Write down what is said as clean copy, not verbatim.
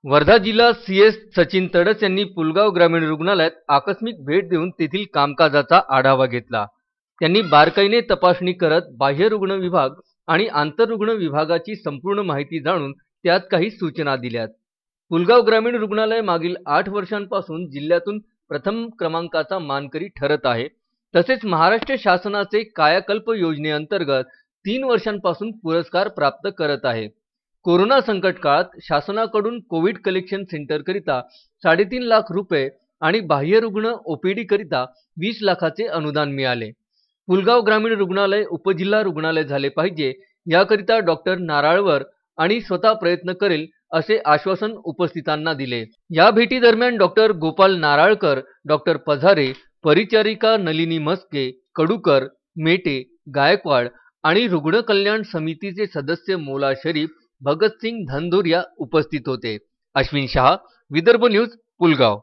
वर्धा जिल्हा सीएस सचिन तडस यांनी पुलगाव ग्रामीण रुग्णालयात आकस्मिक भेट देऊन तेथील कामकाजाचा आढावा घेतला। त्यांनी बारकाईने तपासणी करत बाह्य रुग्ण विभाग आणि आंतररुग्ण विभागाची संपूर्ण माहिती जाणून त्यात काही सूचना दिल्यात। पुलगाव ग्रामीण रुग्णालय मागील 8 वर्षांपासून जिल्ह्यातून प्रथम क्रमांकाचा मानकरी ठरत आहे। तसेच महाराष्ट्र शासनाचे कायाकल्प योजनेअंतर्गत 3 वर्षांपासून पुरस्कार प्राप्त करत आहे। कोरोना संकट काळात शासनाकडून कोविड कलेक्शन सेंटर करिता 3.5 लाख रुपये आणि बाह्य रुग्ण ओपीडी करिता 20 लाखाचे अनुदान मिळाले। पुलगाव ग्रामीण रुग्णालय उपजिल्हा रुग्णालय झाले पाहिजे याकरिता डॉक्टर नाराळवर आणि स्वतः प्रयत्न करेल असे आश्वासन उपस्थितांना दिले। या भेटी दरम्यान डॉक्टर गोपाल नाराळकर, डॉक्टर पझारे, परिचारिका नलिनी मस्के, कडूकर, मेटे, गायकवाड आणि रुग्ण कल्याण समितीचे सदस्य मोला शरीफ, भगतसिंग धनधुरिया उपस्थित होते। अश्विन शाह, विदर्भ न्यूज, पुलगाव।